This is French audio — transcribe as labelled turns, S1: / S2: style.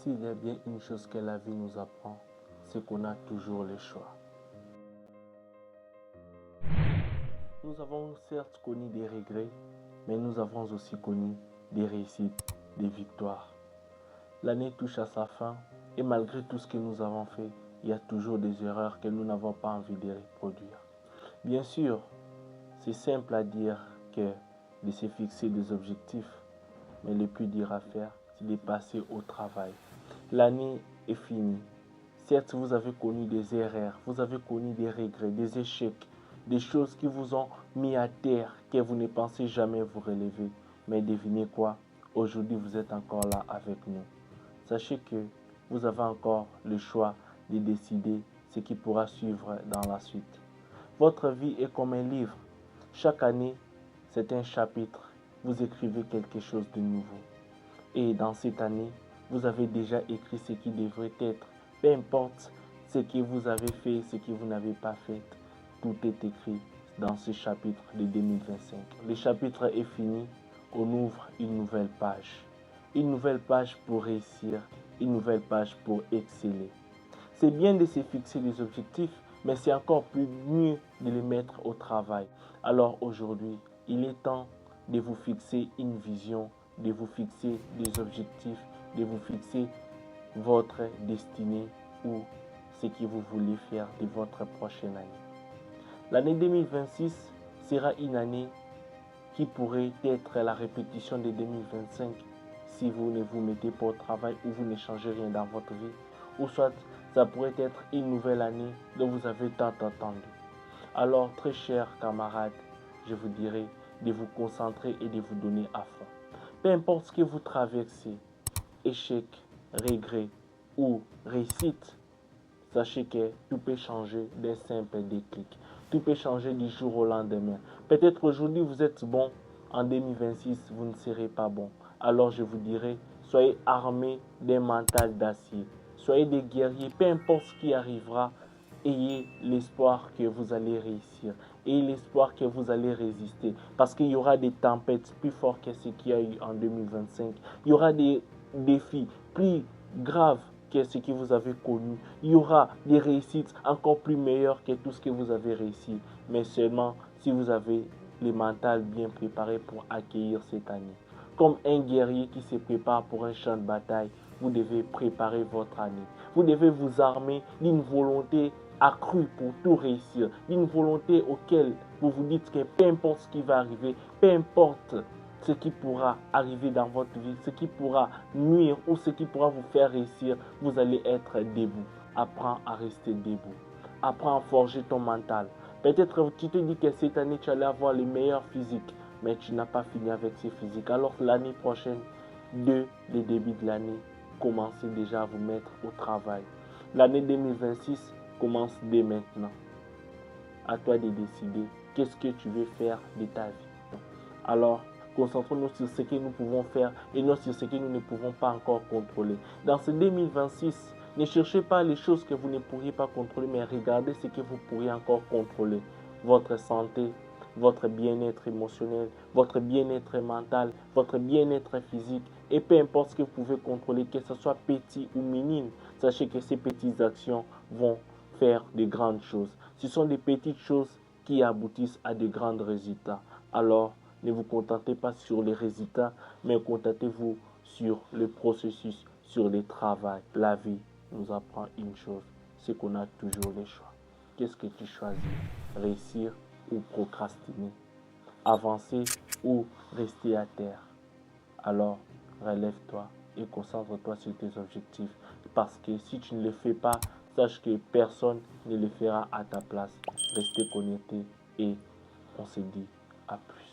S1: S'il y a bien une chose que la vie nous apprend, c'est qu'on a toujours le choix. Nous avons certes connu des regrets, mais nous avons aussi connu des réussites, des victoires. L'année touche à sa fin et malgré tout ce que nous avons fait, il y a toujours des erreurs que nous n'avons pas envie de reproduire. Bien sûr, c'est simple à dire que de se fixer des objectifs, mais le plus dur à faire, c'est de passer au travail. L'année est finie. Certes, vous avez connu des erreurs, vous avez connu des regrets, des échecs, des choses qui vous ont mis à terre, que vous ne pensez jamais vous relever. Mais devinez quoi? Aujourd'hui, vous êtes encore là avec nous. Sachez que vous avez encore le choix de décider ce qui pourra suivre dans la suite. Votre vie est comme un livre. Chaque année, c'est un chapitre. Vous écrivez quelque chose de nouveau. Et dans cette année, vous avez déjà écrit ce qui devrait être. Peu importe ce que vous avez fait, ce que vous n'avez pas fait, tout est écrit dans ce chapitre de 2025. Le chapitre est fini, on ouvre une nouvelle page. Une nouvelle page pour réussir, une nouvelle page pour exceller. C'est bien de se fixer des objectifs, mais c'est encore plus mieux de les mettre au travail. Alors aujourd'hui, il est temps de vous fixer une vision, de vous fixer des objectifs, de vous fixer votre destinée ou ce que vous voulez faire de votre prochaine année. L'année 2026 sera une année qui pourrait être la répétition de 2025 si vous ne vous mettez pas au travail ou vous ne changez rien dans votre vie. Ou soit ça pourrait être une nouvelle année dont vous avez tant attendu. Alors, très chers camarades, je vous dirais de vous concentrer et de vous donner à fond. Peu importe ce que vous traversez, échec, regret ou réussite, sachez que tout peut changer d'un simple déclic. Tout peut changer du jour au lendemain. Peut-être aujourd'hui vous êtes bon, en 2026 vous ne serez pas bon. Alors je vous dirais, soyez armés d'un mental d'acier. Soyez des guerriers, peu importe ce qui arrivera, ayez l'espoir que vous allez réussir. Ayez l'espoir que vous allez résister. Parce qu'il y aura des tempêtes plus fortes que ce qu'il y a eu en 2025. Il y aura des défis plus graves que ce que vous avez connu. Il y aura des réussites encore plus meilleures que tout ce que vous avez réussi. Mais seulement si vous avez le mental bien préparé pour accueillir cette année. Comme un guerrier qui se prépare pour un champ de bataille, vous devez préparer votre année. Vous devez vous armer d'une volonté accrue pour tout réussir. D'une volonté auquel vous vous dites que peu importe ce qui va arriver, peu importe ce qui pourra arriver dans votre vie, ce qui pourra nuire ou ce qui pourra vous faire réussir, vous allez être debout. Apprends à rester debout. Apprends à forger ton mental. Peut-être tu te dis que cette année tu allais avoir les meilleurs physiques, mais tu n'as pas fini avec ces physiques. Alors l'année prochaine, dès le début de l'année, commencez déjà à vous mettre au travail. L'année 2026 commence dès maintenant. À toi de décider qu'est-ce que tu veux faire de ta vie. Alors, concentrons-nous sur ce que nous pouvons faire et non sur ce que nous ne pouvons pas encore contrôler. Dans ce 2026, ne cherchez pas les choses que vous ne pourriez pas contrôler, mais regardez ce que vous pourriez encore contrôler. Votre santé, votre bien-être émotionnel, votre bien-être mental, votre bien-être physique. Et peu importe ce que vous pouvez contrôler, que ce soit petit ou minime, sachez que ces petites actions vont faire de grandes choses. Ce sont des petites choses qui aboutissent à de grands résultats. Alors, ne vous contentez pas sur les résultats, mais contentez-vous sur le processus, sur le travail. La vie nous apprend une chose, c'est qu'on a toujours le choix. Qu'est-ce que tu choisis? Réussir ou procrastiner? Avancer ou rester à terre? Alors, relève-toi et concentre-toi sur tes objectifs. Parce que si tu ne le fais pas, sache que personne ne le fera à ta place. Restez connectés et on se dit à plus.